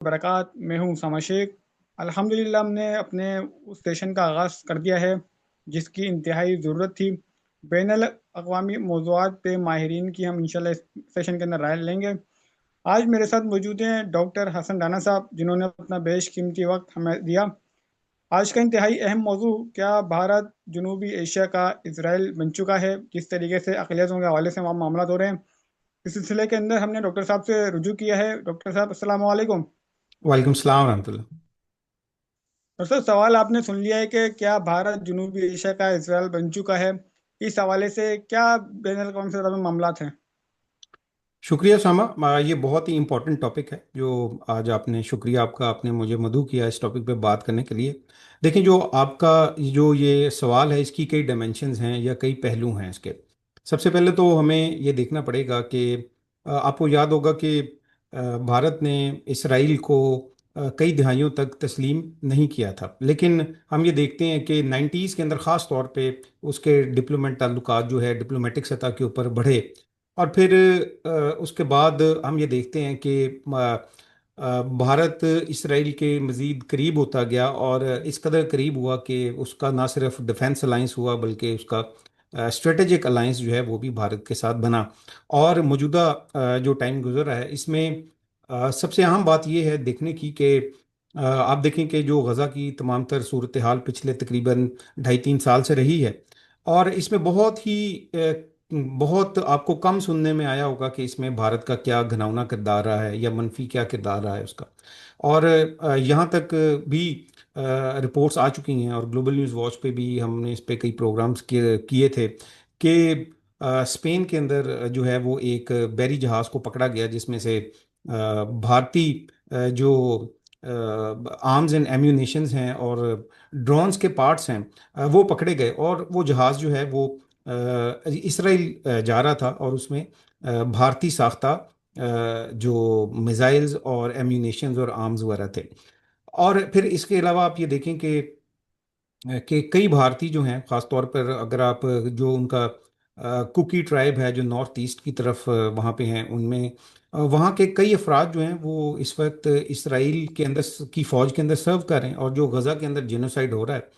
बरक़ात। मैं हूँ उसामा शेख। अल्हम्दुलिल्लाह हमने अपने उस सेशन का आगाज़ कर दिया है जिसकी इंतहाई ज़रूरत थी। बैनुल अक़वामी मौज़ूआत पे माहिरीन की हम इंशाअल्लाह इस सेशन के अंदर राय लेंगे। आज मेरे साथ मौजूद हैं डॉक्टर हसन राना साहब, जिन्होंने अपना बेशकीमती वक़्त हमें दिया। आज का इंतहाई अहम मौज़ू, क्या भारत जनूबी एशिया का इज़राइल बन चुका है? जिस तरीके से अक़लियतों के हवाले से वहाँ मामलात हो रहे हैं, इस सिलसिले के अंदर हमने डॉक्टर साहब से रुजू किया है। डॉक्टर साहब अस्सलाम वालेकुम। वालेकुम सलाम रहमतुल्लाह। डॉक्टर साहब, सवाल आपने सुन लिया है कि क्या भारत जनूबी एशिया का इसराइल बन चुका है। इस हवाले से क्या बैनुल अक़वामी सतह पर मामलात हैं? शुक्रिया सामा। ये बहुत ही इम्पोर्टेंट टॉपिक है जो आज आपने, शुक्रिया आपका, आपने मुझे मदऊ किया इस टॉपिक पे बात करने के लिए। देखिए, जो आपका जो ये सवाल है, इसकी कई डायमेंशंस हैं या कई पहलू हैं इसके। सबसे पहले तो हमें ये देखना पड़ेगा कि आपको याद होगा कि भारत ने इसराइल को कई दहाइयों तक तस्लीम नहीं किया था, लेकिन हम ये देखते हैं कि 90s के अंदर ख़ास तौर पे उसके डिप्लोमेट ताल्लुकात जो है डिप्लोमेटिक सतह के ऊपर बढ़े। और फिर उसके बाद हम ये देखते हैं कि भारत इसराइल के मज़ीद करीब होता गया, और इस कदर करीब हुआ कि उसका ना सिर्फ डिफेंस अलाइंस हुआ बल्कि उसका स्ट्रेटेजिक अलाइंस जो है वो भी भारत के साथ बना। और मौजूदा जो टाइम गुजर रहा है इसमें सबसे अहम बात यह है देखने की कि आप देखें कि जो गज़ा की तमाम तर सूरत हाल पिछले तकरीबन 2.5-3 साल से रही है, और इसमें बहुत आपको कम सुनने में आया होगा कि इसमें भारत का क्या घिनौना किरदार रहा है या मनफी क्या किरदार रहा है उसका। और यहाँ तक भी रिपोर्ट्स आ चुकी हैं, और ग्लोबल न्यूज़ वॉच पे भी हमने इस पे कई प्रोग्राम्स किए किए थे कि स्पेन के अंदर जो है वो एक बैरी जहाज़ को पकड़ा गया जिसमें से भारतीय जो आर्म्स एंड एम्यूनेशंस हैं और ड्रोन्स के पार्ट्स हैं, वो पकड़े गए। और वो जहाज़ जो है वो इसराइल जा रहा था, और उसमें भारतीय साख्ता जो मिसाइल्स और एम्यूनेशंस और आर्म्स वगैरह थे। और फिर इसके अलावा आप ये देखें कि कई भारतीय जो हैं, ख़ास तौर पर अगर आप जो उनका कुकी ट्राइब है जो नॉर्थ ईस्ट की तरफ वहाँ पे हैं, उनमें वहाँ के कई अफराद जो हैं वो इस वक्त इसराइल के अंदर की फ़ौज के अंदर सर्व कर रहे हैं, और जो गज़ा के अंदर जेनोसाइड हो रहा है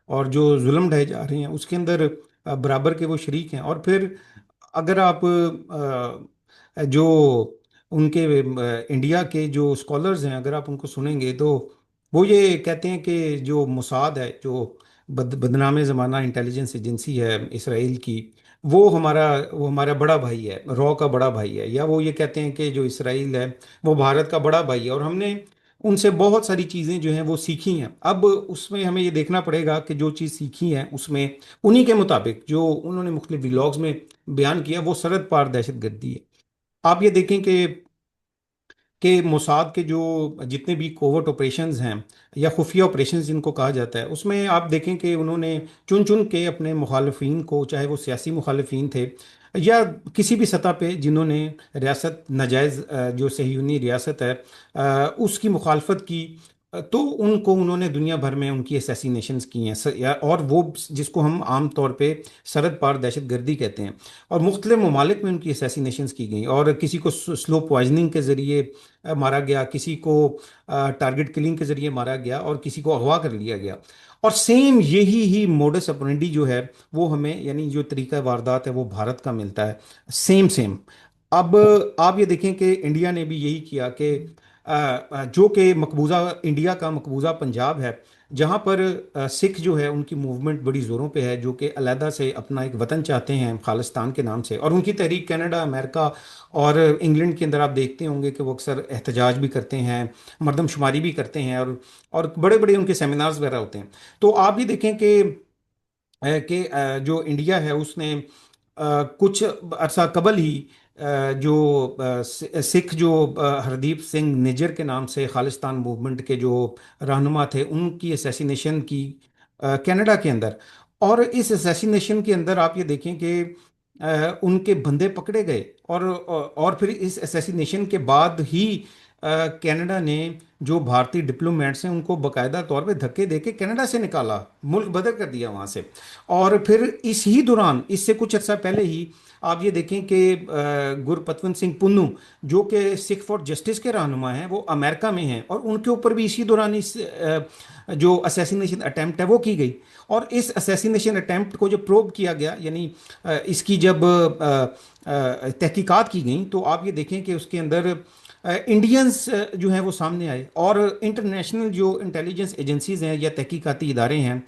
और जो जुल्म ढाए जा रहे हैं उसके अंदर बराबर के वो शरीक हैं। और फिर अगर आप जो उनके इंडिया के जो स्कॉलर्स हैं, अगर आप उनको सुनेंगे तो वो ये कहते हैं कि जो मोसाद है, जो बदनाम ज़माना इंटेलिजेंस एजेंसी है इसराइल की, वो हमारा बड़ा भाई है, रॉ का बड़ा भाई है। या वो ये कहते हैं कि जो इसराइल है वो भारत का बड़ा भाई है, और हमने उनसे बहुत सारी चीज़ें जो हैं वो सीखी हैं। अब उसमें हमें ये देखना पड़ेगा कि जो चीज़ सीखी है उसमें उन्हीं के मुताबिक जो उन्होंने मुख्तलिफ व्लॉग्स में बयान किया वो सरहद पार दहशत गर्दी है। आप ये देखें कि मोसाद के जो जितने भी कोवर्ट ऑपरेशंस हैं या खुफिया ऑपरेशंस जिनको कहा जाता है, उसमें आप देखें कि उन्होंने चुन चुन के अपने मुखालफिन को, चाहे वो सियासी मुखालफिन थे या किसी भी सतह पे जिन्होंने रियासत नाजायज़ जो सहयूनी रियासत है उसकी मुखालफत की, तो उनको उन्होंने दुनिया भर में उनकी असैसिनेशंस की हैं, और वो जिसको हम आम तौर पे सरहद पार दहशत गर्दी कहते हैं। और मुख्तलिफ ममालिक में उनकी असैसिनेशंस की गई, और किसी को स्लो पॉइजनिंग के ज़रिए मारा गया, किसी को टारगेट किलिंग के ज़रिए मारा गया, और किसी को अगवा कर लिया गया। और सेम यही ही मोडस ऑपरेंडी जो है वो हमें, यानी जो तरीका वारदात है वो भारत का मिलता है, सेम सेम। अब आप ये देखें कि इंडिया ने भी यही किया कि जो कि मकबूजा इंडिया का मकबूजा पंजाब है, जहाँ पर सिख जो है उनकी मूवमेंट बड़ी ज़ोरों पे है, जो कि अलहदा से अपना एक वतन चाहते हैं खालिस्तान के नाम से। और उनकी तहरीक कनाडा, अमेरिका और इंग्लैंड के अंदर आप देखते होंगे कि वो अक्सर एहतजाज भी करते हैं, मरदमशुमारी भी करते हैं, और बड़े बड़े उनके सेमिनार्स वगैरह होते हैं। तो आप भी देखें कि जो इंडिया है उसने कुछ अरसा कबल ही जो सिख जो हरदीप सिंह निज्जर के नाम से खालिस्तान मूवमेंट के जो रहनुमा थे, उनकी असैसिनेशन की कनाडा के अंदर। और इस असैसिनेशन के अंदर आप ये देखें कि उनके बंदे पकड़े गए, और फिर इस असैसिनेशन के बाद ही कनाडा ने जो भारतीय डिप्लोमेट्स हैं उनको बकायदा तौर पे धक्के देके कनाडा से निकाला, मुल्क बदर कर दिया वहाँ से। और फिर इस ही दौरान, इससे कुछ अर्सा पहले ही आप ये देखें कि गुरपतवंत सिंह पुन्नू जो कि सिख फॉर जस्टिस के रहनुमा हैं, वो अमेरिका में हैं, और उनके ऊपर भी इसी दौरान इस जो असैसिनेशन अटेम्प्ट है वो की गई। और इस असैसिनेशन अटेम्प्ट को जब प्रोब किया गया, यानी इसकी जब तहकीकात की गई, तो आप ये देखें कि उसके अंदर इंडियंस जो हैं वो सामने आए, और इंटरनेशनल जो इंटेलिजेंस एजेंसीज हैं या तहकीकाती इदारे हैं,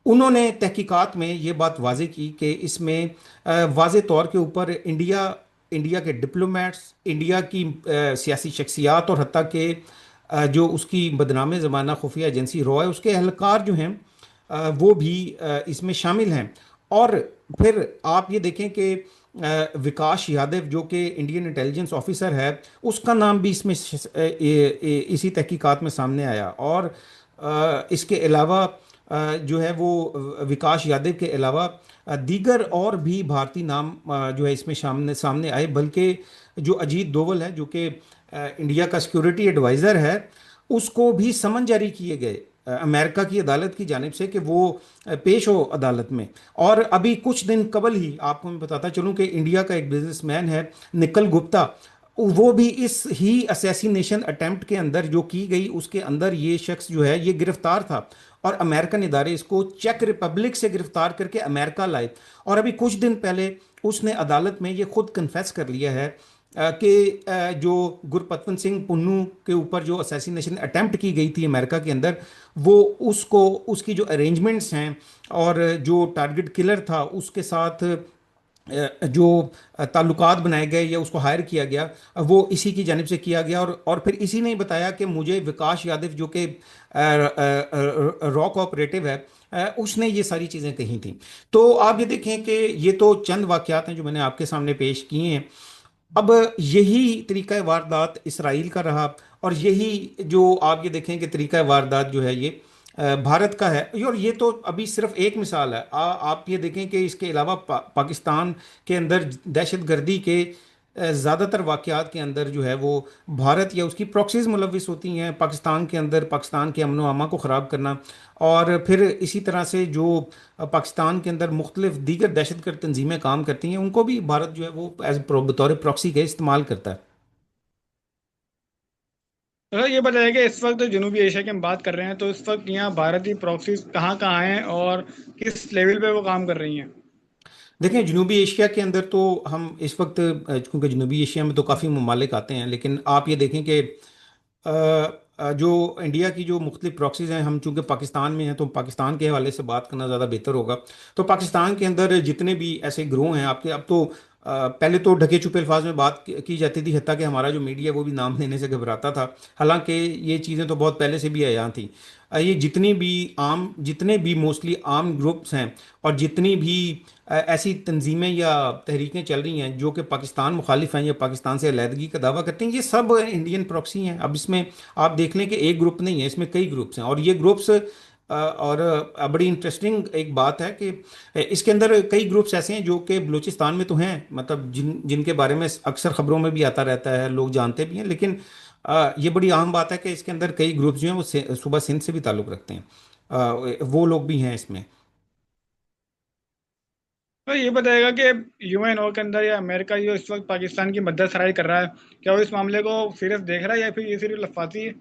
उन्होंने तहकीकात में ये बात वाजे की कि इसमें वाजे तौर के ऊपर इंडिया इंडिया के डिप्लोमेट्स, इंडिया की सियासी शख्सियात, और हत्ता के जो उसकी बदनाम ज़माना खुफिया एजेंसी रॉ है उसके एहलकार जो हैं वो भी इसमें शामिल हैं। और फिर आप ये देखें कि विकास यादव जो कि इंडियन इंटेलिजेंस ऑफिसर है, उसका नाम भी इसमें इसी तहकीकात में सामने आया। और इसके अलावा जो है वो विकास यादव के अलावा दीगर और भी भारतीय नाम जो है इसमें सामने सामने आए, बल्कि जो अजीत डोवल है जो कि इंडिया का सिक्योरिटी एडवाइज़र है, उसको भी समन जारी किए गए अमेरिका की अदालत की जानिब से कि वो पेश हो अदालत में। और अभी कुछ दिन कबल ही आपको मैं बताता चलूं कि इंडिया का एक बिजनेसमैन है निकल गुप्ता, वो भी इस ही असैसिनेशन अटेम्प्ट के अंदर जो की गई उसके अंदर ये शख्स जो है ये गिरफ्तार था, और अमेरिकन इदारे इसको चेक रिपब्लिक से गिरफ्तार करके अमेरिका लाए। और अभी कुछ दिन पहले उसने अदालत में ये खुद कन्फेस कर लिया है कि जो गुरपतवंत सिंह पुन्नू के ऊपर जो असैसिनेशन अटेम्प्ट की गई थी अमेरिका के अंदर, वो उसको उसकी जो अरेंजमेंट्स हैं और जो टारगेट किलर था उसके साथ जो ताल्लुकात बनाए गए या उसको हायर किया गया, वो इसी की जानिब से किया गया। और फिर इसी ने बताया कि मुझे विकास यादव जो कि रॉ कोऑपरेटिव है, उसने ये सारी चीज़ें कही थी। तो आप ये देखें कि ये तो चंद वाक़यात हैं जो मैंने आपके सामने पेश किए हैं। अब यही तरीका वारदात इसराइल का रहा, और यही जो आप ये देखें कि तरीका वारदात जो है ये भारत का है। और ये तो अभी सिर्फ एक मिसाल है। आप ये देखें कि इसके अलावा पाकिस्तान के अंदर दहशत गर्दी के ज़्यादातर वाक़यात के अंदर जो है वो भारत या उसकी प्रॉक्सीज मुलविस होती हैं पाकिस्तान के अंदर, पाकिस्तान के अमन व अमा को ख़राब करना। और फिर इसी तरह से जो पाकिस्तान के अंदर मुख्तलिफ दीगर दहशतगर्द तंजीमें काम करती हैं, उनको भी भारत जो है वो एज बतौर प्रॉक्सी के इस्तेमाल करता है। तो सर ये बताइए कि इस वक्त जनूबी एशिया की हम बात कर रहे हैं, तो इस वक्त यहाँ भारतीय प्रॉक्सीज कहाँ कहाँ हैं और किस लेवल पे वो काम कर रही हैं? देखें, जनूबी एशिया के अंदर तो हम इस वक्त क्योंकि जनूबी एशिया में तो काफ़ी ममालिक आते हैं, लेकिन आप ये देखें कि जो इंडिया की जो मुख्तलिफ प्रॉक्सीज हैं, हम चूंकि पाकिस्तान में हैं तो पाकिस्तान के हवाले से बात करना ज़्यादा बेहतर होगा। तो पाकिस्तान के अंदर जितने भी ऐसे ग्रोह हैं आपके, अब तो पहले तो ढके छुपे अल्फाज में बात की जाती थी, हत्ता कि हमारा जो मीडिया वो भी नाम लेने से घबराता था। हालांकि ये चीज़ें तो बहुत पहले से भी अयां थी। ये जितने भी मोस्टली आर्म ग्रुप्स हैं, और जितनी भी ऐसी तंजीमें या तहरीकें चल रही हैं जो कि पाकिस्तान मुखालिफ हैं या पाकिस्तान से अलहदगी का दावा करती हैं, ये सब इंडियन प्रॉक्सी हैं। अब इसमें आप देख लें कि एक ग्रुप नहीं है, इसमें कई ग्रुप्स हैं, और ये ग्रुप्स और बड़ी इंटरेस्टिंग एक बात है कि इसके अंदर कई ग्रुप्स ऐसे हैं जो कि बलूचिस्तान में तो हैं, मतलब जिनके बारे में अक्सर खबरों में भी आता रहता है, लोग जानते भी हैं। लेकिन ये बड़ी आम बात है कि इसके अंदर कई ग्रुप्स जो हैं वो सूबा सिंध से भी ताल्लुक़ रखते हैं। वो लोग भी हैं इसमें। तो ये बताएगा कि यूएनओ के अंदर या अमेरिका जो इस वक्त पाकिस्तान की मदद सराही कर रहा है, क्या वो इस मामले को सीरियस देख रहा है या फिर ये सिर्फ लफाती है?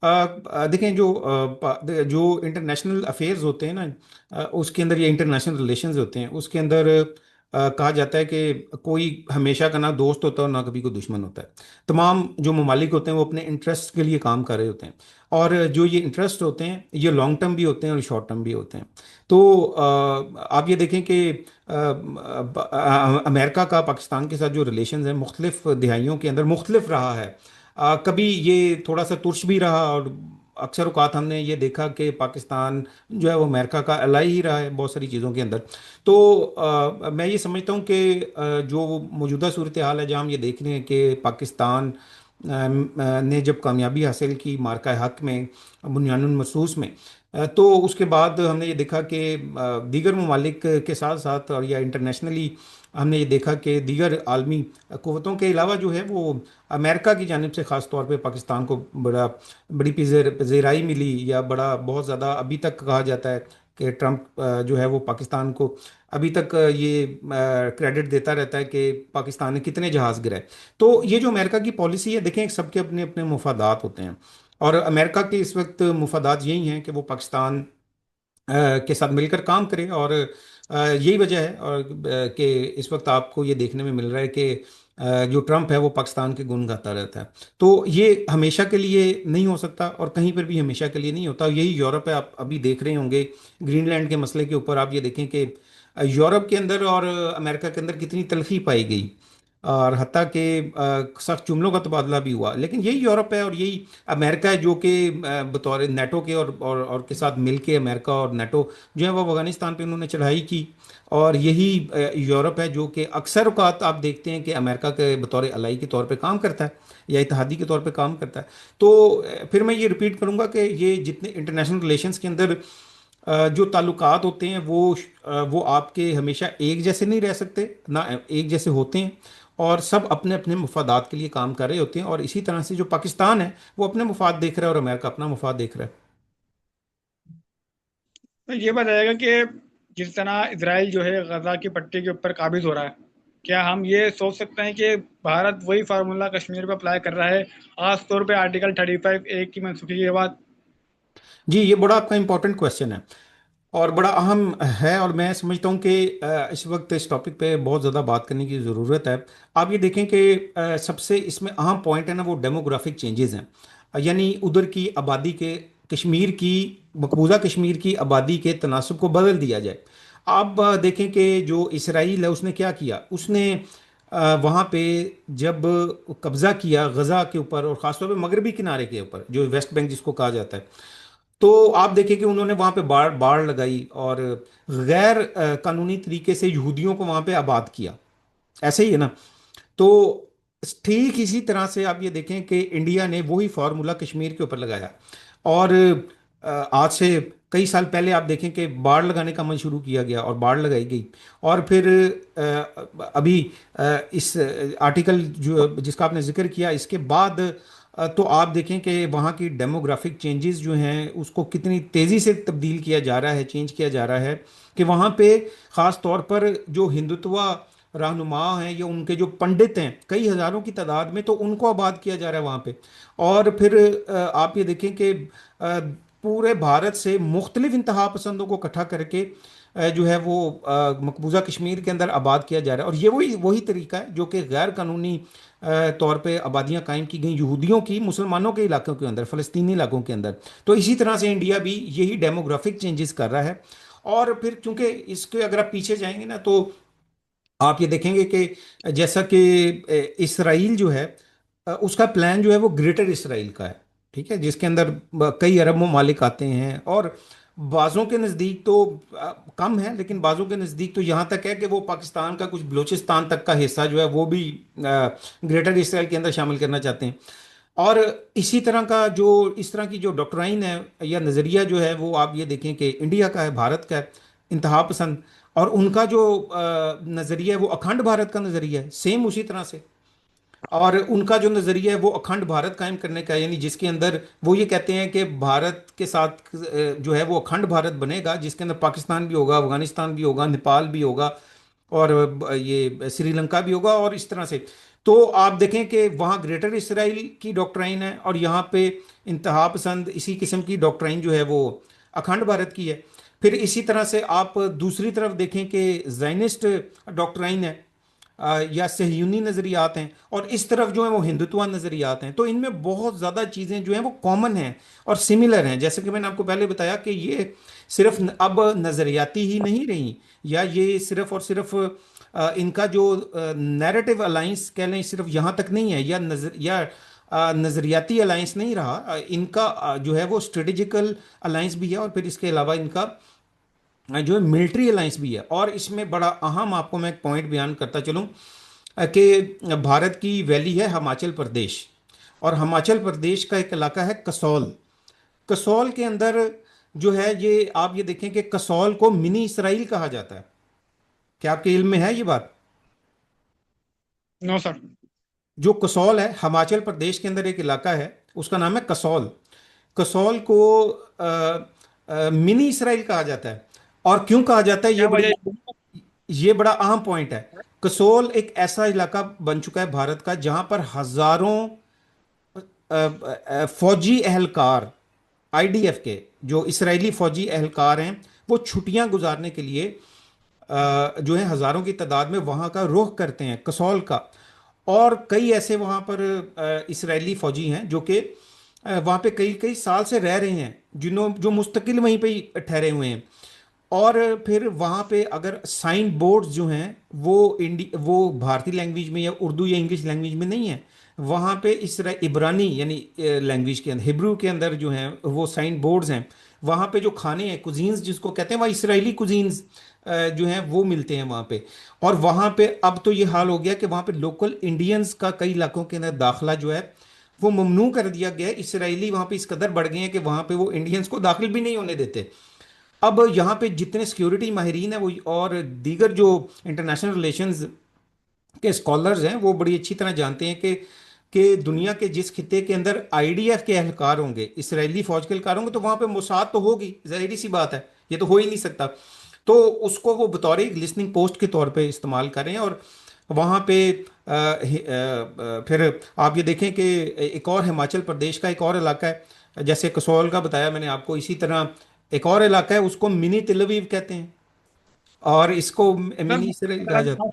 देखें, जो इंटरनेशनल अफेयर्स होते हैं ना, उसके अंदर ये इंटरनेशनल रिलेशंस होते हैं, उसके अंदर कहा जाता है कि कोई हमेशा का ना दोस्त होता है और ना कभी कोई दुश्मन होता है। तमाम जो ममालिक होते हैं वो अपने इंटरेस्ट के लिए काम कर रहे होते हैं, और जो ये इंटरेस्ट होते हैं ये लॉन्ग टर्म भी होते हैं और शॉर्ट टर्म भी होते हैं। तो आप ये देखें कि अमेरिका का पाकिस्तान के साथ जो रिलेशन है मुख्तलिफ दिहाइयों के अंदर मुख्तलिफ रहा है। कभी ये थोड़ा सा तुर्श भी रहा, और अक्सर औकात हमने ये देखा कि पाकिस्तान जो है वो अमेरिका का अलाई ही रहा है बहुत सारी चीज़ों के अंदर। तो मैं ये समझता हूँ कि जो मौजूदा सूरत हाल है, जहाँ हम ये देख रहे हैं कि पाकिस्तान ने जब कामयाबी हासिल की मार्का हक में, बुनियानुल मरसूस में, तो उसके बाद हमने ये देखा कि दीगर ममालिक के साथ साथ और या इंटरनेशनली हमने ये देखा कि दीगर आलमी क़ुव्वतों के अलावा जो है वो अमेरिका की जानिब से ख़ास तौर पे पाकिस्तान को बड़ी पज़ीराई मिली, या बड़ा बहुत ज़्यादा अभी तक कहा जाता है कि ट्रंप जो है वो पाकिस्तान को अभी तक ये क्रेडिट देता रहता है कि पाकिस्तान ने कितने जहाज गिराए। तो ये जो अमेरिका की पॉलिसी है, देखें सबके अपने अपने मुफादात होते हैं, और अमेरिका के इस वक्त मुफादात यही हैं कि वो पाकिस्तान के साथ मिलकर काम करे। और यही वजह है और कि इस वक्त आपको ये देखने में मिल रहा है कि जो ट्रम्प है वो पाकिस्तान के गुण गाता रहता है। तो ये हमेशा के लिए नहीं हो सकता, और कहीं पर भी हमेशा के लिए नहीं होता। यही यूरोप है, आप अभी देख रहे होंगे ग्रीनलैंड के मसले के ऊपर आप ये देखें कि यूरोप के अंदर और अमेरिका के अंदर कितनी तलखी पाई गई, और हत्ता के सख्त जुमलों का तबादला भी हुआ। लेकिन यही यूरोप है और यही अमेरिका है जो कि बतौर नेटो के और के साथ मिलके अमेरिका और नेटो जो है वो अफगानिस्तान पे उन्होंने चढ़ाई की। और यही यूरोप है जो कि अक्सर औक़ात आप देखते हैं कि अमेरिका के बतौर अलाई के तौर पे काम करता है या इत्तेहादी के तौर पे काम करता है। तो फिर मैं ये रिपीट करूंगा कि ये जितने इंटरनेशनल रिलेशंस के अंदर जो ताल्लुकात होते हैं वो आपके हमेशा एक जैसे नहीं रह सकते, ना एक जैसे होते हैं, और सब अपने अपने मुफादात के लिए काम कर रहे होते हैं। और इसी तरह से जो पाकिस्तान है वो अपने मुफाद देख रहा है और अमेरिका अपना मुफाद देख रहा है। तो ये बताएगा कि जिस तरह इसराइल जो है गजा की पट्टी के ऊपर काबिज हो रहा है, क्या हम ये सोच सकते हैं कि भारत वही फार्मूला कश्मीर पर अप्लाई कर रहा है, खास तौर पे आर्टिकल 35A की मनसूखी के बाद? जी, ये बड़ा आपका इंपॉर्टेंट क्वेश्चन है और बड़ा अहम है, और मैं समझता हूँ कि इस वक्त इस टॉपिक पे बहुत ज़्यादा बात करने की ज़रूरत है। आप ये देखें कि सबसे इसमें अहम पॉइंट है ना, वो डेमोग्राफिक चेंजेस हैं। यानी उधर की आबादी के, कश्मीर की, मकबूजा कश्मीर की आबादी के तनासब को बदल दिया जाए। आप देखें कि जो इसराइल है उसने क्या किया, उसने वहाँ पे जब कब्ज़ा किया गज़ा के ऊपर और ख़ासतौर पे मगरबी किनारे के ऊपर जो वेस्ट बैंक जिसको कहा जाता है, तो आप देखें कि उन्होंने वहां पे बाढ़ बाढ़ लगाई और गैर कानूनी तरीके से यहूदियों को वहां पे आबाद किया। ऐसे ही है ना। तो ठीक इसी तरह से आप ये देखें कि इंडिया ने वही फार्मूला कश्मीर के ऊपर लगाया। और आज से कई साल पहले आप देखें कि बाढ़ लगाने का अमल शुरू किया गया और बाढ़ लगाई गई। और फिर अभी इस आर्टिकल जो जिसका आपने जिक्र किया इसके बाद तो आप देखें कि वहाँ की डेमोग्राफिक चेंजेस जो हैं उसको कितनी तेज़ी से तब्दील किया जा रहा है, चेंज किया जा रहा है, कि वहाँ पे ख़ास तौर पर जो हिंदुत्व रहनुमा हैं या उनके जो पंडित हैं कई हज़ारों की तादाद में, तो उनको आबाद किया जा रहा है वहाँ पे। और फिर आप ये देखें कि पूरे भारत से मुख्तलिफ इंतहा पसंदों को इकट्ठा करके जो है वो मकबूजा कश्मीर के अंदर आबाद किया जा रहा है। और ये वही वही तरीका है जो कि गैर कानूनी तौर पे आबादियां कायम की गई यहूदियों की मुसलमानों के इलाकों के अंदर, फ़लस्तीनी इलाकों के अंदर। तो इसी तरह से इंडिया भी यही डेमोग्राफिक चेंजेस कर रहा है। और फिर क्योंकि इसके अगर आप पीछे जाएंगे ना तो आप ये देखेंगे कि जैसा कि इसराइल जो है उसका प्लान जो है वो ग्रेटर इसराइल का है, ठीक है, जिसके अंदर कई अरब ममालिक आते हैं। और बाज़ों के नज़दीक तो कम है, लेकिन बाज़ों के नज़दीक तो यहाँ तक है कि वो पाकिस्तान का कुछ बलूचिस्तान तक का हिस्सा जो है वो भी ग्रेटर इसराइल के अंदर शामिल करना चाहते हैं। और इसी तरह का जो इस तरह की जो डॉक्ट्राइन है या नज़रिया जो है वो आप ये देखें कि इंडिया का है, भारत का है, इंतहा पसंद। और उनका जो नज़रिया है वो अखंड भारत का नज़रिया है, सेम उसी तरह से। और उनका जो नज़रिया है वो अखंड भारत कायम करने का है, यानी जिसके अंदर वो ये कहते हैं कि भारत के साथ जो है वो अखंड भारत बनेगा, जिसके अंदर पाकिस्तान भी होगा, अफगानिस्तान भी होगा, नेपाल भी होगा, और ये श्रीलंका भी होगा, और इस तरह से। तो आप देखें कि वहाँ ग्रेटर इसराइल की डॉक्ट्राइन है और यहाँ पे इंतहा पसंद इसी किस्म की डॉक्ट्राइन जो है वो अखंड भारत की है। फिर इसी तरह से आप दूसरी तरफ देखें कि जायनिस्ट डॉक्ट्राइन है या सहयूनी नज़रियात हैं, और इस तरफ जो है वो हिंदुत्व नज़रियात हैं। तो इनमें बहुत ज़्यादा चीज़ें जो हैं वो कॉमन हैं और सिमिलर हैं। जैसे कि मैंने आपको पहले बताया कि ये सिर्फ अब नज़रियाती ही नहीं रही, या ये सिर्फ और सिर्फ इनका जो नैरेटिव अलाइंस कह लें सिर्फ यहाँ तक नहीं है, या नज़रियाती अलाइंस नहीं रहा। इनका जो है वो स्ट्रेटेजिकल अलाइंस भी है, और फिर इसके अलावा इनका जो है मिलिट्री अलायंस भी है। और इसमें बड़ा अहम आपको मैं एक पॉइंट बयान करता चलूँ कि भारत की वैली है हिमाचल प्रदेश, और हिमाचल प्रदेश का एक इलाका है कसौल। कसौल के अंदर जो है ये आप ये देखें कि कसौल को मिनी इसराइल कहा जाता है। क्या आपके इल्म में है ये बात? No sir. जो कसौल है हिमाचल प्रदेश के अंदर एक इलाका है, उसका नाम है कसौल। कसौल को मिनी इसराइल कहा जाता है। और क्यों कहा जाता है ये क्या बड़ी वजह? ये बड़ा अहम पॉइंट है। कसोल एक ऐसा इलाका बन चुका है भारत का जहां पर हजारों फौजी एहलकार, आईडीएफ के जो इसराइली फौजी एहलकार हैं, वो छुट्टियां गुजारने के लिए जो है हजारों की तादाद में वहां का रुख करते हैं, कसौल का। और कई ऐसे वहां पर इसराइली फौजी हैं जो कि वहां पे कई कई साल से रह रहे हैं, जिन्हों जो मुस्तकिल वहीं पे ही ठहरे हुए हैं। और फिर वहाँ पे अगर साइन बोर्ड्स जो हैं वो भारतीय लैंग्वेज में या उर्दू या इंग्लिश लैंग्वेज में नहीं है। वहाँ पे इसरा इब्रानी यानी लैंग्वेज के अंदर, हिब्रू के अंदर जो हैं वो साइन बोर्ड्स हैं। वहाँ पे जो खाने हैं, कुजीन्स जिसको कहते हैं, वह इसराइली कुजीन्स जो हैं वो मिलते हैं वहाँ पे। और वहाँ पे अब तो ये हाल हो गया कि वहाँ पे लोकल इंडियंस का कई इलाकों के अंदर दाखिला जो है वो ममनू कर दिया गया है। इसराइली वहाँ पे इस कदर बढ़ गए हैं कि वहाँ पे वो इंडियंस को दाखिल भी नहीं होने देते। अब यहाँ पे जितने सिक्योरिटी माहिरीन हैं वो और दीगर जो इंटरनेशनल रिलेशंस के स्कॉलर्स हैं वो बड़ी अच्छी तरह जानते हैं कि दुनिया के जिस खित्ते के अंदर आईडीएफ के एहलकार होंगे, इसराइली फौज के एहलकार होंगे, तो वहाँ पे मोसाद तो होगी, जाहिर सी बात है, ये तो हो ही नहीं सकता। तो उसको वो बतौर एक लिसनिंग पोस्ट के तौर पे इस्तेमाल करें। और वहाँ पे फिर आप ये देखें कि एक और हिमाचल प्रदेश का एक और इलाका है, जैसे कसौल का बताया मैंने आपको, इसी तरह एक और इलाका है, उसको मिनी तिल अवीव कहते हैं, और इसको सर मिनी इसराइल कहा जाता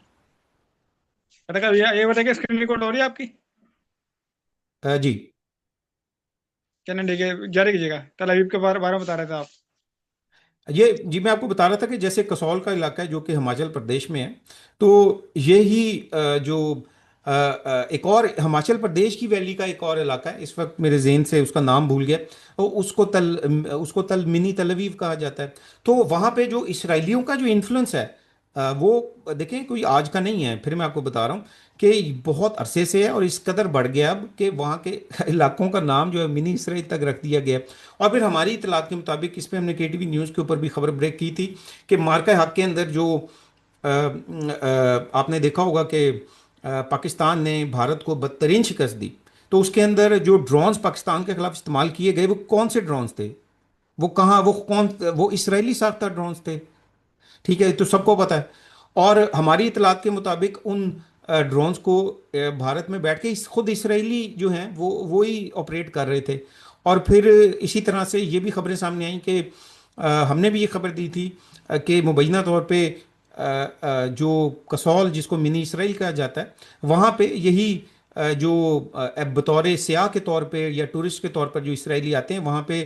पता भैया, ये बताइए स्क्रीन रिकॉर्ड हो रही है आपकी? है। जी। क्या नहीं, ठीक है, जारी कीजिएगा। तल अवीव के बारे में बता रहे थे आप। ये जी मैं आपको बता रहा था कि जैसे कसौल का इलाका है जो कि हिमाचल प्रदेश में है, तो ये ही जो एक और हिमाचल प्रदेश की वैली का एक और इलाका है, इस वक्त मेरे जहन से उसका नाम भूल गया, तो उसको तल मिनी तल अवीव कहा जाता है। तो वहाँ पे जो इसराइलियों का जो इन्फ्लुएंस है वो देखें कोई आज का नहीं है, फिर मैं आपको बता रहा हूँ कि बहुत अरसे से है, और इस कदर बढ़ गया अब कि वहाँ के इलाकों का नाम जो है मिनी इसराइल तक रख दिया गया है। और फिर हमारी इतलात के मुताबिक इस पे हमने केटीवी न्यूज़ के ऊपर भी खबर ब्रेक की थी कि मार्का हक के अंदर जो आपने देखा होगा कि पाकिस्तान ने भारत को बदतरीन शिकस्त दी। तो उसके अंदर जो ड्रोन्स पाकिस्तान के खिलाफ इस्तेमाल किए गए वो कौन से ड्रोन्स थे, वो कहाँ, वो कौन, वो इसराइली साख्ता ड्रोन्स थे। ठीक है, तो सबको पता है। और हमारी इतलात के मुताबिक उन ड्रोन्स को भारत में बैठ के खुद इसराइली जो हैं वो ही ऑपरेट कर रहे थे। और फिर इसी तरह से ये भी खबरें सामने आई कि हमने भी ये खबर दी थी कि मुबैना तौर पे जो कसौल जिसको मिनी इसराइल कहा जाता है, वहाँ पे यही जो बतौर सियाह के तौर पे या टूरिस्ट के तौर पर जो इसराइली आते हैं वहाँ पे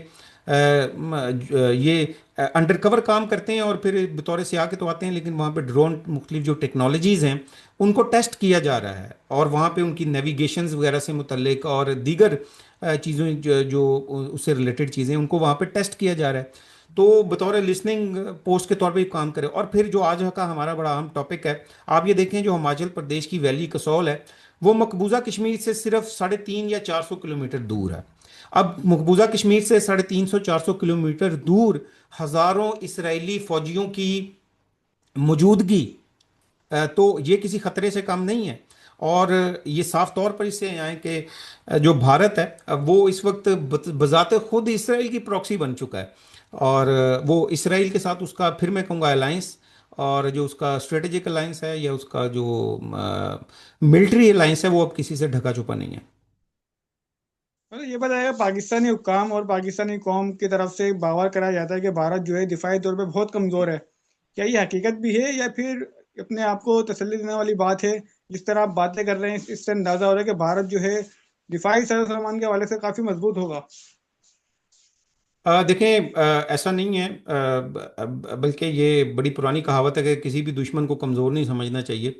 ये अंडर कवर काम करते हैं, और फिर बतौर सियाह के तो आते हैं, लेकिन वहाँ पे ड्रोन मुख्तलिफ जो टेक्नोलॉजीज़ हैं उनको टेस्ट किया जा रहा है, और वहाँ पे उनकी नेविगेशंस वगैरह से मुतल्लिक और दीगर चीज़ों जो उससे रिलेटेड चीज़ें उनको वहाँ पे टेस्ट किया जा रहा है। तो बतौर लिसनिंग पोस्ट के तौर पे काम करें। और फिर जो आज का हमारा बड़ा अहम टॉपिक है, आप ये देखें जो हिमाचल प्रदेश की वैली कसौल है वो मकबूजा कश्मीर से सिर्फ 350 या 400 किलोमीटर दूर है। अब मकबूजा कश्मीर से 350 400 किलोमीटर दूर हजारों इसराइली फौजियों की मौजूदगी, तो ये किसी खतरे से कम नहीं है। और ये साफ तौर पर इससे आए कि जो भारत है वो इस वक्त बजाते खुद इसराइल की प्रॉक्सी बन चुका है। और वो इसराइल के साथ उसका, फिर मैं कहूँगा, अलायंस, और जो उसका स्ट्रेटेजिक अलायंस है या उसका जो मिलिट्री अलायंस है वो अब किसी से ढका छुपा नहीं है। मतलब ये बताया, पाकिस्तानी हुक्काम और पाकिस्तानी कौम की तरफ से बावर कराया जाता है कि भारत जो है दिफाई तौर पे बहुत कमज़ोर है। क्या ये हकीकत भी है, या फिर अपने आप को तसल्ली देने वाली बात है? जिस तरह आप बातें कर रहे हैं, इससे अंदाज़ा हो रहा है कि भारत जो है दिफाई साजो सामान के हवाले से काफ़ी मजबूत होगा। देखें, ऐसा नहीं है, बल्कि ये बड़ी पुरानी कहावत है कि किसी भी दुश्मन को कमज़ोर नहीं समझना चाहिए।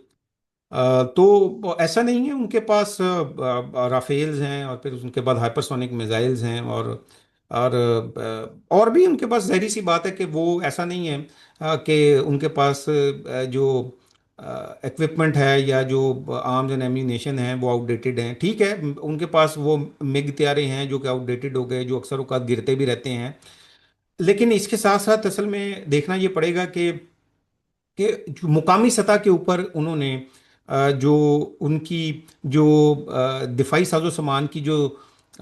तो ऐसा नहीं है, उनके पास राफेल्स हैं, और फिर उनके बाद हाइपरसोनिक मिसाइल्स हैं, और भी उनके पास, जाहिर सी बात है कि वो ऐसा नहीं है कि उनके पास जो इक्विपमेंट है या जो आर्म्स एंड एम्यूनेशन है वो आउटडेटेड हैं। ठीक है, उनके पास वो मिग हथियारे हैं जो कि आउटडेटेड हो गए, जो अक्सर औक़ात गिरते भी रहते हैं। लेकिन इसके साथ साथ असल में देखना ये पड़ेगा कि जो मुकामी सतह के ऊपर उन्होंने जो उनकी जो दिफाई साजो सामान की जो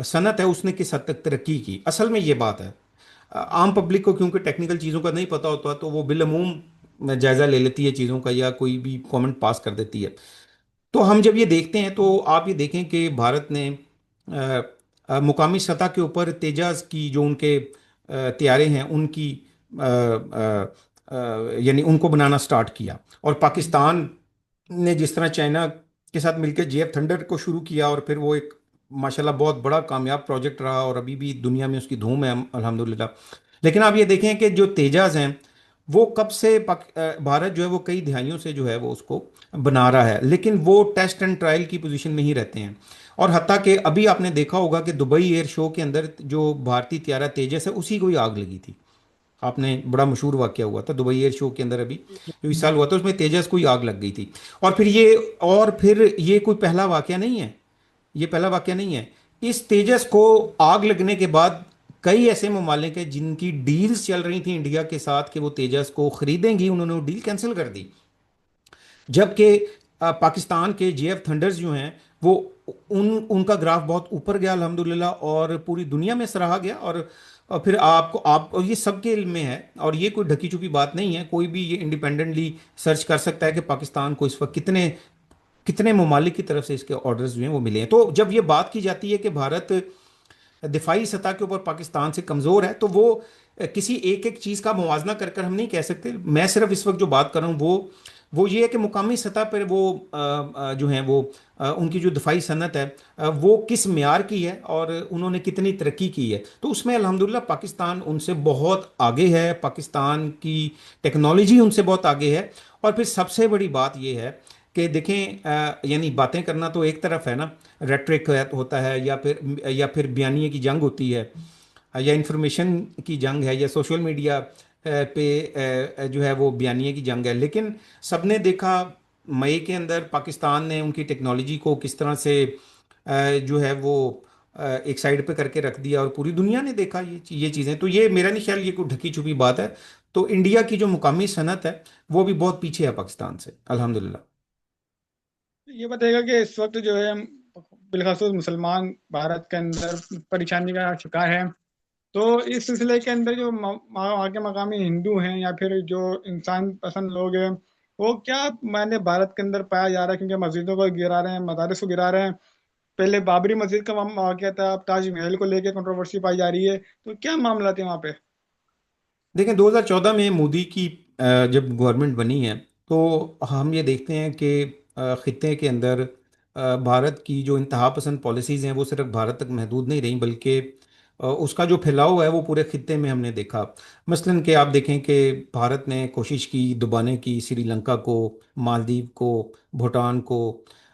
सनत है उसने किस हद तक तरक्की की, असल में ये बात है। आम पब्लिक को क्योंकि टेक्निकल चीज़ों का नहीं पता होता, तो वो बिलअमूम जायज़ा ले लेती है चीज़ों का या कोई भी कमेंट पास कर देती है। तो हम जब ये देखते हैं तो आप ये देखें कि भारत ने मुकामी सतह के ऊपर तेजाज की जो उनके तैयारे हैं उनकी यानी उनको बनाना स्टार्ट किया। और पाकिस्तान ने जिस तरह चाइना के साथ मिलकर जेएफ थंडर को शुरू किया और फिर वो एक माशाल्लाह बहुत बड़ा कामयाब प्रोजेक्ट रहा और अभी भी दुनिया में उसकी धूम है अल्हम्दुलिल्लाह। लेकिन आप ये देखें कि जो तेजाज हैं वो कब से भारत जो है वो कई दिहाइयों से जो है वो उसको बना रहा है, लेकिन वो टेस्ट एंड ट्रायल की पोजीशन में ही रहते हैं। और हत्ता कि अभी आपने देखा होगा कि दुबई एयर शो के अंदर जो भारतीय त्यारा तेजस है उसी को ही आग लगी थी। आपने बड़ा मशहूर वाकया हुआ था दुबई एयर शो के अंदर अभी जो इस साल हुआ था, उसमें तेजस को ही आग लग गई थी। और फिर ये कोई पहला वाकया नहीं है, ये पहला वाकया नहीं है। इस तेजस को आग लगने के बाद कई ऐसे ममालिक हैं जिनकी डील्स चल रही थी इंडिया के साथ कि वो तेजस को खरीदेंगी, उन्होंने वो डील कैंसिल कर दी। जबकि पाकिस्तान के जेएफ थंडर्स जो हैं वो उनका ग्राफ बहुत ऊपर गया अल्हम्दुलिल्लाह और पूरी दुनिया में सराहा गया। और फिर आपको आप और ये सबके इल्म में है और ये कोई ढकी छुपी बात नहीं है, कोई भी ये इंडिपेंडेंटली सर्च कर सकता है कि पाकिस्तान को इस वक्त कितने कितने ममालिक की तरफ से इसके ऑर्डर्स जो हैं वो मिले हैं। तो जब ये बात की जाती है कि भारत दिफाई सतह के ऊपर पाकिस्तान से कमज़ोर है तो वो किसी एक एक चीज़ का मुवाजना कर कर हम नहीं कह सकते। मैं सिर्फ इस वक्त जो बात कर रहा हूँ वो ये है कि मुकामी सतह पर वो जो है वो उनकी जो दिफाई सनत है वो किस म्यार की है और उन्होंने कितनी तरक्की की है। तो उसमें अल्हम्दुलिल्लाह पाकिस्तान उनसे बहुत आगे है, पाकिस्तान की टेक्नोलॉजी उनसे बहुत आगे है। और फिर सबसे बड़ी बात ये है कि देखें यानी बातें करना तो एक तरफ है ना, रेट्रिक होता है या फिर बयानिए की जंग होती है या इंफॉर्मेशन की जंग है या सोशल मीडिया पे जो है वो बयानिए की जंग है। लेकिन सबने देखा मई के अंदर पाकिस्तान ने उनकी टेक्नोलॉजी को किस तरह से जो है वो एक साइड पे करके रख दिया और पूरी दुनिया ने देखा ये चीज़ें। तो ये मेरा नहीं ख्याल ये कोई ढकी छुपी बात है। तो इंडिया की जो मुकामी सनत है वो भी बहुत पीछे है पाकिस्तान से अल्हम्दुलिल्लाह। ये बताएगा कि इस वक्त जो है बिलखसूस मुसलमान भारत के अंदर परेशानी का शिकार है, तो इस सिलसिले के अंदर जो वहाँ के मकामी हिंदू हैं या फिर जो इंसान पसंद लोग हैं, वो क्या मैंने भारत के अंदर पाया जा रहा है, क्योंकि मस्जिदों को गिरा रहे हैं, मदारिस को गिरा रहे हैं। पहले बाबरी मस्जिद का वाकया था, अब ताजमहल को लेकर कंट्रोवर्सी पाई जा रही है, तो क्या मामला थे वहाँ पे? देखें 2014 में मोदी की जब गवर्नमेंट बनी है तो हम ये देखते हैं कि खित्ते के अंदर भारत की जो इंतहा पसंद पॉलिसीज़ हैं वो सिर्फ भारत तक महदूद नहीं रहीं बल्कि उसका जो फैलाव है वो पूरे खित्ते में हमने देखा। मसलन कि आप देखें कि भारत ने कोशिश की दबाने की श्रीलंका को, मालदीव को, भूटान को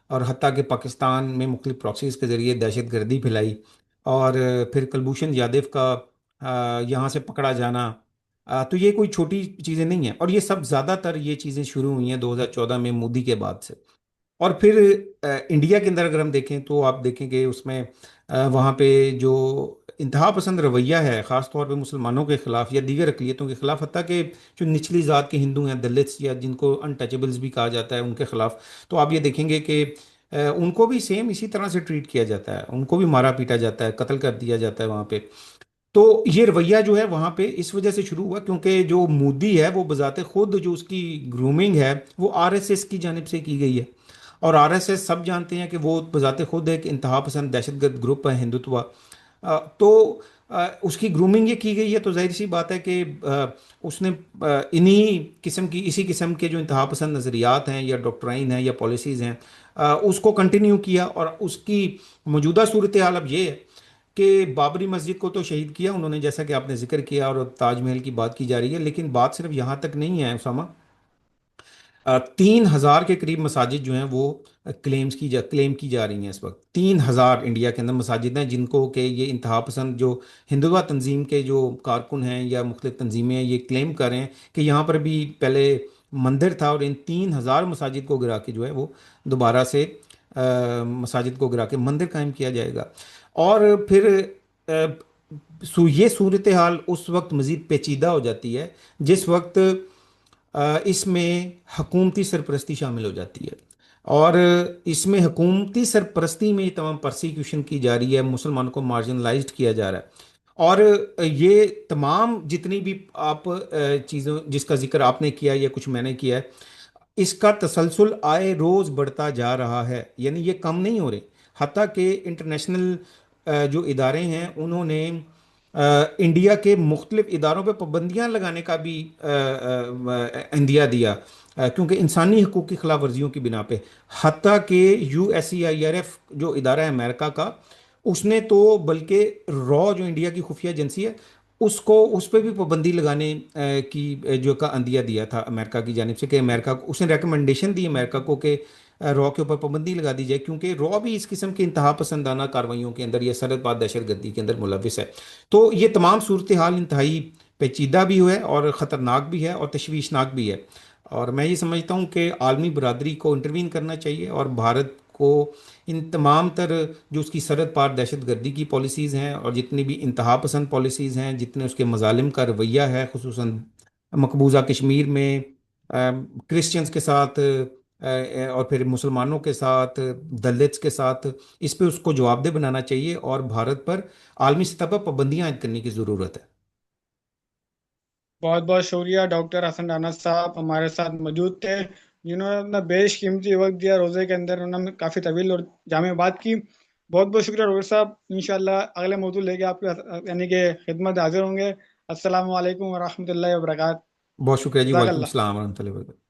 और हत्ता कि पाकिस्तान में मुख्तलिफ प्रॉक्सीज़ के ज़रिए दहशत गर्दी फैलाई। और फिर कुलभूषण यादव का यहाँ से पकड़ा जाना। तो ये कोई छोटी चीज़ें नहीं हैं और ये सब ज़्यादातर ये चीज़ें शुरू हुई हैं 2014 में मोदी के बाद से। और फिर इंडिया के अंदर अगर हम देखें तो आप देखेंगे उसमें वहाँ पे जो इंतहा पसंद रवैया है ख़ास तौर पे मुसलमानों के ख़िलाफ़ या दीगर अक़लियतों के ख़िलाफ़, हत्ता कि जो निचली ज़ात के हिंदू हैं, दलित्स या जिनको अनटचेबल्स भी कहा जाता है, उनके ख़िलाफ़, तो आप ये देखेंगे कि उनको भी सेम इसी तरह से ट्रीट किया जाता है, उनको भी मारा पीटा जाता है, कत्ल कर दिया जाता है वहाँ पे। तो ये रवैया जो है वहाँ पे इस वजह से शुरू हुआ क्योंकि जो मोदी है वो बजाते खुद जो उसकी ग्रूमिंग है वो आरएसएस की जानिब से की गई है। और आरएसएस सब जानते हैं कि वो बजाते खुद एक इंतहा पसंद दहशतगर्द ग्रुप है, हिंदुत्व। तो उसकी ग्रूमिंग ये की गई है तो जाहिर सी बात है कि उसने इन्हीं किस्म की इसी किस्म के जो इंतहा पसंद नज़रियात हैं या डॉक्ट्राइन है या पॉलिसीज़ हैं उसको कंटिन्यू किया। और उसकी मौजूदा सूरत हाल अब ये है कि बाबरी मस्जिद को तो शहीद किया उन्होंने जैसा कि आपने जिक्र किया और ताजमहल की बात की जा रही है, लेकिन बात सिर्फ यहाँ तक नहीं है उसामा। 3,000 के करीब मसाजिद जो हैं वो क्लेम की जा रही हैं इस वक्त। 3,000 इंडिया के अंदर मसाजिद हैं जिनको कि ये इंतहा पसंद जो हिंदुत्व तंजीम के जो कारकुन हैं या मुख्तलिफ तंजीमें हैं ये क्लेम कर रहे हैं कि यहाँ पर भी पहले मंदिर था और इन 3,000 मसाजिद को गिरा के जो है वो दोबारा से मसाजिद को गिरा के मंदिर कायम किया जाएगा। और फिर ये सूरत हाल उस वक्त मज़ीद पेचीदा हो जाती है जिस वक्त इसमें हकूमती सरपरस्ती शामिल हो जाती है। और इसमें हकूमती सरपरस्ती में तमाम परसिक्यूशन की जा रही है, मुसलमानों को मार्जिनलाइज्ड किया जा रहा है। और ये तमाम जितनी भी आप चीज़ों जिसका जिक्र आपने किया या कुछ मैंने किया है, इसका तसलसल आए रोज बढ़ता जा रहा है, यानी ये कम नहीं हो रहे। हत्ता कि इंटरनेशनल जो इदारे हैं उन्होंने इंडिया के मुख्तलिफ इदारों पर पाबंदियां लगाने का भी इंदिया दिया, क्योंकि इंसानी हकूक़ की खिलाफ वर्जियों की बिना पे। हत्ता कि USCIRF जो इदारा है अमेरिका का, उसने तो बल्कि रॉ जो इंडिया की खुफिया एजेंसी है उसको उस पर भी पाबंदी लगाने की जो का अंदिया दिया था अमेरिका की जानिब से, कि अमेरिका को उसने रिकमेंडेशन दी अमेरिका को कि रॉ के ऊपर पाबंदी लगा दी जाए, क्योंकि रॉ भी इस किस्म की इंतहा पसंदाना कार्रवाइयों के अंदर या सरहदपार दहशत गर्दी के अंदर मुलविस है। तो ये तमाम सूरत हाल इंतहाई पेचीदा भी है और ख़तरनाक भी है और तशवीशनाक भी है। और मैं ये समझता हूँ कि आलमी बरदरी को इंटरवीन करना चाहिए और भारत को इन तमाम तर जो उसकी सरहद पार दहशत गर्दी की पॉलिसीज़ हैं और जितनी भी इंतहा पसंद पॉलिसीज़ हैं, जितने उसके मजालिम का रवैया है, खुसूसन मकबूजा कश्मीर में क्रिश्चियंस के साथ और फिर मुसलमानों के साथ, दलित्स के साथ, इस पे उसको जवाबदेह बनाना चाहिए और भारत पर आलमी सतह पर पाबंदियां आयद करने की ज़रूरत है। बहुत बहुत शुक्रिया डॉक्टर हसन राना साहब हमारे साथ मौजूद थे, जिन्होंने अपना बेशकीमती वक्त दिया रोज़े के अंदर। उन्होंने काफ़ी तवील और जामे बात की। बहुत बहुत शुक्रिया डॉक्टर साहब। इंशाल्लाह अगले मौजूद लेके आपके यानी कि खिदमत हाजिर होंगे। अस्सलाम वालेकुम वरहमतुल्लाहि वबरकात। बहुत शुक्रिया जी, वालेकुम जज़ाकल्लाह। सलाम वरहमतुल्लाहि वबरकातुहू।